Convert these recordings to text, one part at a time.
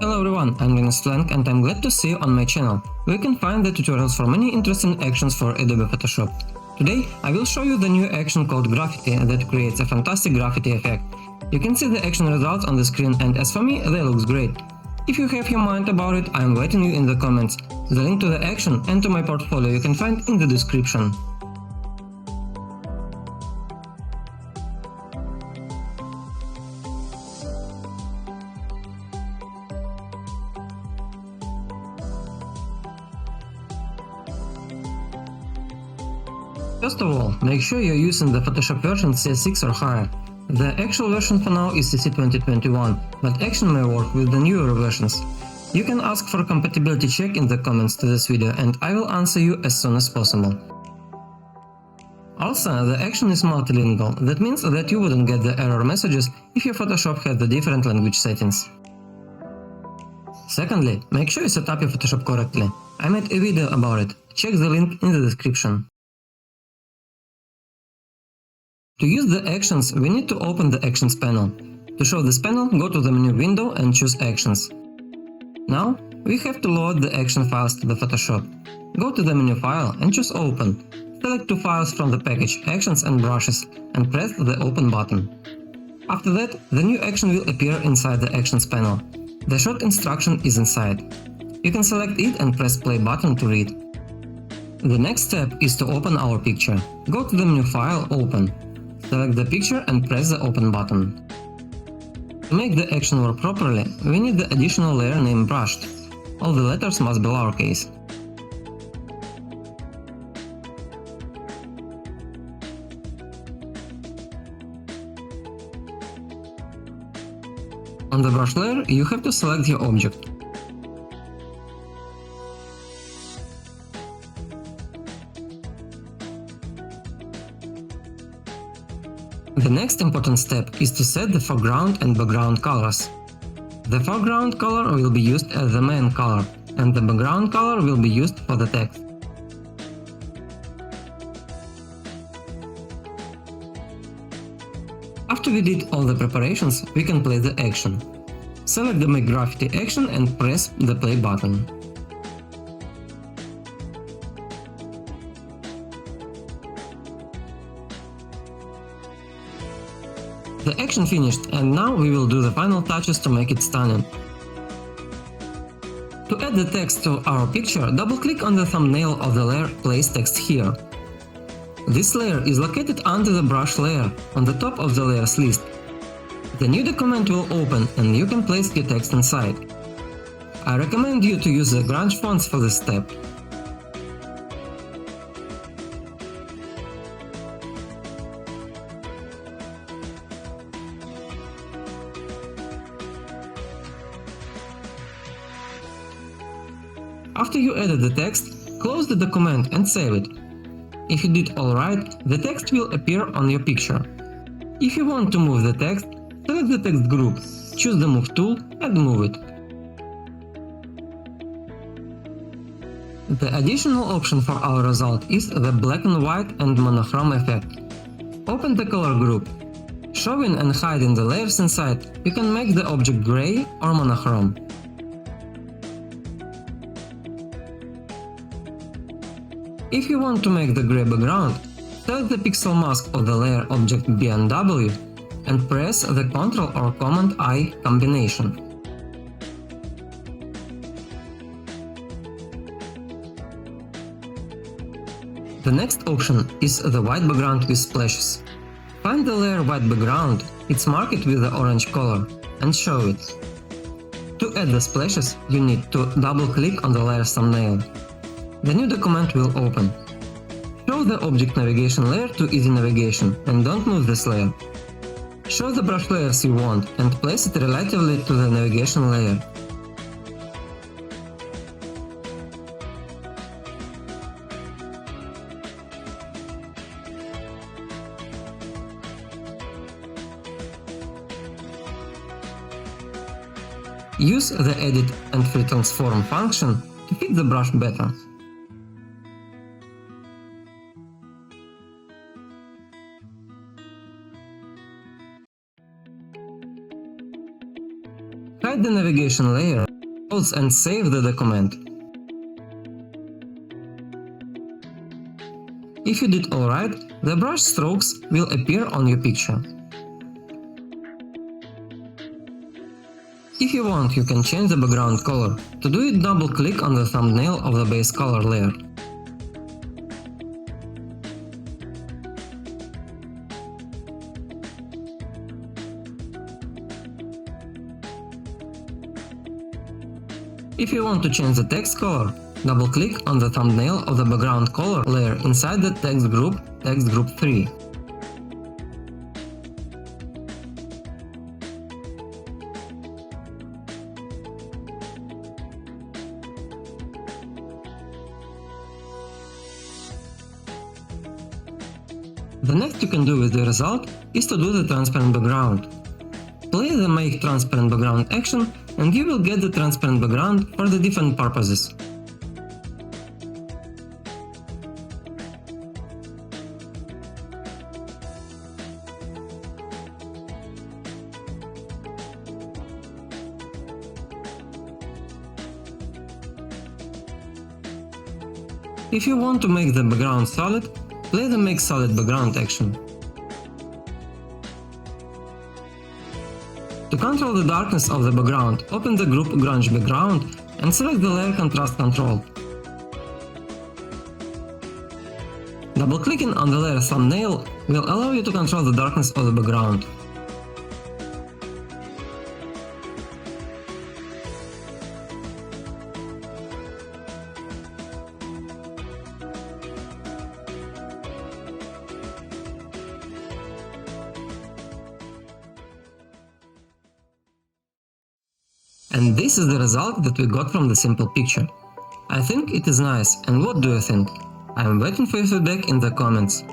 Hello everyone, I'm Linus Flank and I'm glad to see you on my channel, where you can find the tutorials for many interesting actions for Adobe Photoshop. Today I will show you the new action called Graffiti that creates a fantastic graffiti effect. You can see the action results on the screen and as for me, they looks great. If you have your mind about it, I am waiting you in the comments. The link to the action and to my portfolio you can find in the description. First of all, make sure you're using the Photoshop version CS6 or higher. The actual version for now is CC 2021, but action may work with the newer versions. You can ask for a compatibility check in the comments to this video and I will answer you as soon as possible. Also, the action is multilingual, that means that you wouldn't get the error messages if your Photoshop had the different language settings. Secondly, make sure you set up your Photoshop correctly. I made a video about it, check the link in the description. To use the actions, we need to open the Actions panel. To show this panel, go to the menu window and choose Actions. Now, we have to load the action files to the Photoshop. Go to the menu file and choose Open. Select two files from the package, Actions and Brushes, and press the Open button. After that, the new action will appear inside the Actions panel. The short instruction is inside. You can select it and press Play button to read. The next step is to open our picture. Go to the menu file, Open. Select the picture and press the Open button. To make the action work properly, we need the additional layer named Brushed. All the letters must be lowercase. On the brush layer, you have to select your object. The next important step is to set the foreground and background colors. The foreground color will be used as the main color, and the background color will be used for the text. After we did all the preparations, we can play the action. Select the Make Graffiti action and press the Play button. The action finished and now we will do the final touches to make it stunning. To add the text to our picture, double-click on the thumbnail of the layer Place Text Here. This layer is located under the brush layer, on the top of the layers list. The new document will open and you can place your text inside. I recommend you to use the grunge fonts for this step. After you added the text, close the document and save it. If you did alright, the text will appear on your picture. If you want to move the text, select the text group, choose the Move tool and move it. The additional option for our result is the black and white and monochrome effect. Open the color group. Showing and hiding the layers inside, you can make the object gray or monochrome. If you want to make the gray background, select the pixel mask of the layer object B&W and press the Ctrl or Command I combination. The next option is the white background with splashes. Find the layer white background, it's marked with the orange color, and show it. To add the splashes, you need to double-click on the layer's thumbnail. The new document will open. Show the object navigation layer to easy navigation and don't move this layer. Show the brush layers you want and place it relatively to the navigation layer. Use the Edit and Free Transform function to fit the brush better. Hide the navigation layer loads and save the document. If you did alright, the brush strokes will appear on your picture. If you want, you can change the background color. To do it, double-click on the thumbnail of the base color layer. If you want to change the text color, double-click on the thumbnail of the background color layer inside the text group 3. The next you can do with the result is to do the transparent background. Play the Make Transparent Background action and you will get the transparent background for the different purposes. If you want to make the background solid, play the Make Solid Background action. To control the darkness of the background, open the group Grunge Background and select the Layer Contrast control. Double-clicking on the layer thumbnail will allow you to control the darkness of the background. And this is the result that we got from the simple picture. I think it is nice, and what do you think? I am waiting for your feedback in the comments.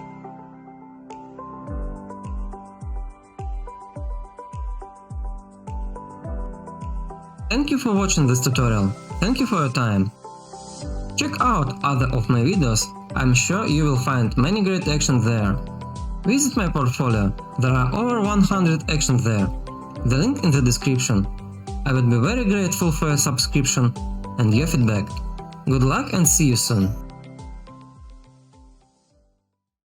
Thank you for watching this tutorial. Thank you for your time. Check out other of my videos, I'm sure you will find many great actions there. Visit my portfolio, there are over 100 actions there. The link in the description. I would be very grateful for your subscription and your feedback. Good luck and see you soon!